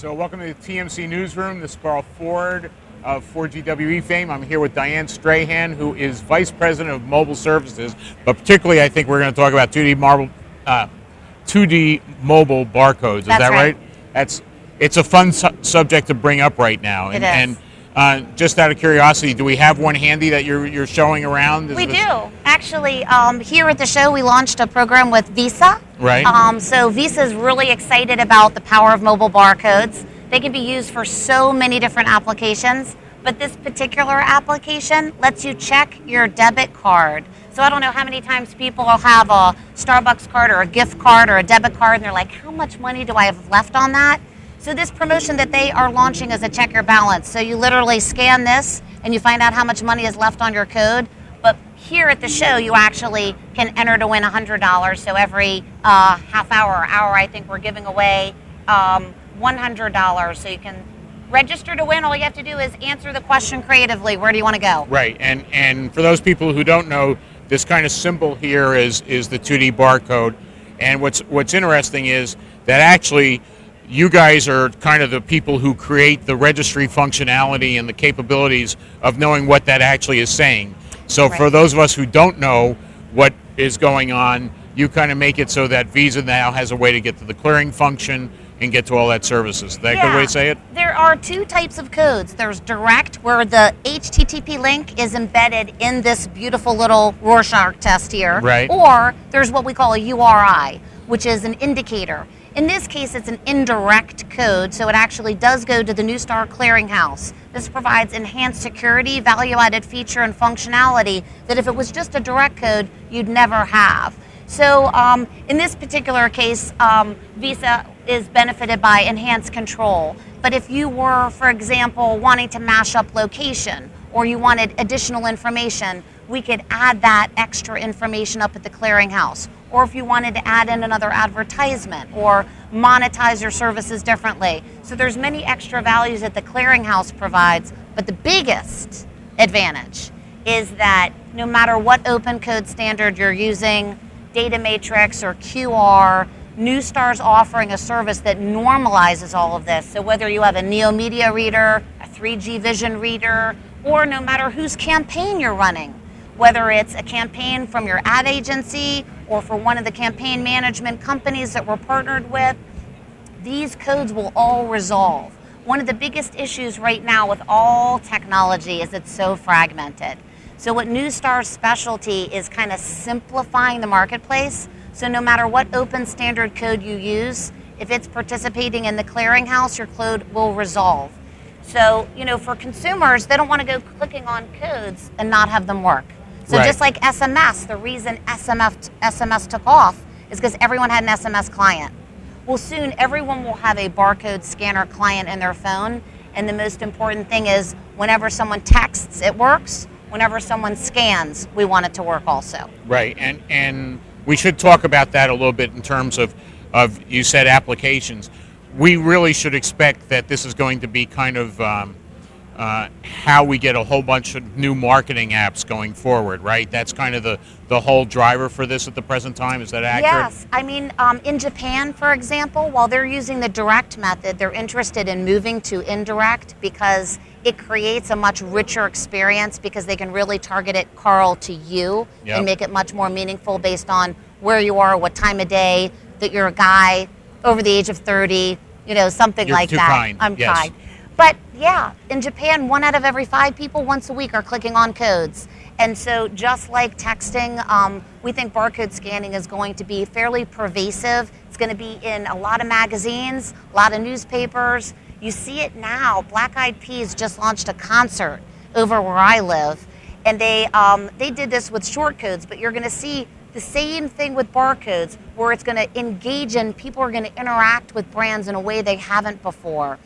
So welcome to the TMC Newsroom. This is Carl Ford of 4GWE fame. I'm here with Diane Strahan, who is Vice President of Mobile Services, but particularly I think we're going to talk about 2D mobile barcodes. Is that right? It's a fun subject to bring up right now. It is. And just out of curiosity, do we have one handy that you're showing around? We do. Actually, here at the show, we launched a program with Visa. Right. So Visa is really excited about the power of mobile barcodes. They can be used for so many different applications, but this particular application lets you check your debit card. So I don't know how many times people will have a Starbucks card or a gift card or a debit card, and they're like, how much money do I have left on that? So this promotion that they are launching is a check your balance. So you literally scan this and you find out how much money is left on your code. But here at the show, you actually can enter to win $100. So every half hour or hour, I think we're giving away $100. So you can register to win. All you have to do is answer the question creatively. Where do you want to go? Right. And for those people who don't know, this kind of symbol here is the 2D barcode. And what's interesting is that actually you guys are kind of the people who create the registry functionality and the capabilities of knowing what that actually is saying. So for those of us who don't know what is going on, you kind of make it so that Visa now has a way to get to the clearing function and get to all that services. Is that a good way to say it? There are two types of codes. There's direct, where the HTTP link is embedded in this beautiful little Rorschach test here. Right. Or there's what we call a URI, which is an indicator. In this case, it's an indirect code, so it actually does go to the Neustar clearinghouse. This provides enhanced security, value-added feature, and functionality that if it was just a direct code, you'd never have. So in this particular case, Visa is benefited by enhanced control. But if you were, for example, wanting to mash up location, or you wanted additional information, we could add that extra information up at the clearinghouse. Or if you wanted to add in another advertisement or monetize your services differently. So there's many extra values that the clearinghouse provides, but the biggest advantage is that no matter what open code standard you're using, data matrix or QR, Neustar's offering a service that normalizes all of this. So whether you have a Neo Media reader, a 3G Vision reader, or no matter whose campaign you're running, whether it's a campaign from your ad agency or for one of the campaign management companies that we're partnered with, these codes will all resolve. One of the biggest issues right now with all technology is it's so fragmented. So what Neustar's specialty is kind of simplifying the marketplace. So no matter what open standard code you use, if it's participating in the clearinghouse, your code will resolve. So, for consumers, they don't want to go clicking on codes and not have them work. So just like SMS, the reason SMS took off is because everyone had an SMS client. Well, soon everyone will have a barcode scanner client in their phone. And the most important thing is whenever someone texts, it works. Whenever someone scans, we want it to work also. Right, and we should talk about that a little bit in terms of you said applications. We really should expect that this is going to be kind of how we get a whole bunch of new marketing apps going forward, right? That's kind of the whole driver for this at the present time. Is that accurate? Yes. I mean, in Japan, for example, while they're using the direct method, they're interested in moving to indirect because it creates a much richer experience because they can really target it, Carl, to you and make it much more meaningful based on where you are, what time of day, that you're a guy over the age of 30, something you're like too that. Kind. I'm yes. kind. But yeah, in Japan, 1 out of every 5 people once a week are clicking on codes. And so just like texting, we think barcode scanning is going to be fairly pervasive. It's going to be in a lot of magazines, a lot of newspapers. You see it now. Black Eyed Peas just launched a concert over where I live. And they did this with short codes, but you're going to see the same thing with barcodes where it's going to engage in, people are going to interact with brands in a way they haven't before.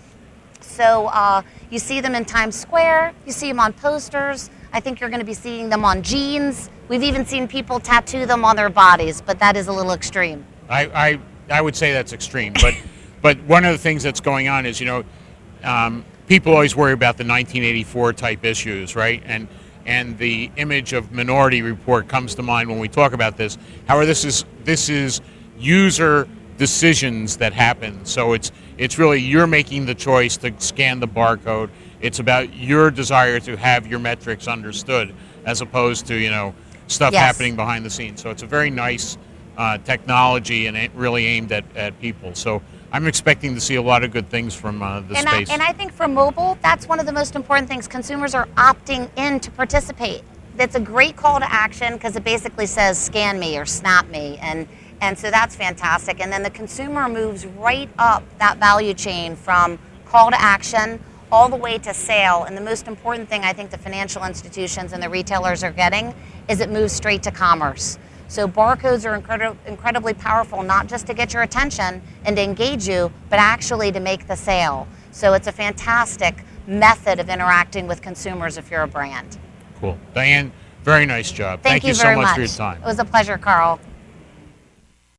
So you see them in Times Square, you see them on posters. I think you're going to be seeing them on jeans. We've even seen people tattoo them on their bodies, but that is a little extreme. I would say that's extreme, but one of the things that's going on is, people always worry about the 1984 type issues, right? And the image of Minority Report comes to mind when we talk about this. However, this is user decisions that happen. So it's really you're making the choice to scan the barcode. It's about your desire to have your metrics understood, as opposed to stuff Yes. happening behind the scenes. So it's a very nice technology, and it really aimed at people. So I'm expecting to see a lot of good things from the space. And I think for mobile, that's one of the most important things. Consumers are opting in to participate. That's a great call to action because it basically says scan me or snap me, and so that's fantastic. And then the consumer moves right up that value chain from call to action all the way to sale. And the most important thing I think the financial institutions and the retailers are getting is it moves straight to commerce. So barcodes are incredibly powerful, not just to get your attention and to engage you, but actually to make the sale. So it's a fantastic method of interacting with consumers if you're a brand. Cool. Diane, very nice job. Thank you so very much much for your time. It was a pleasure, Carl.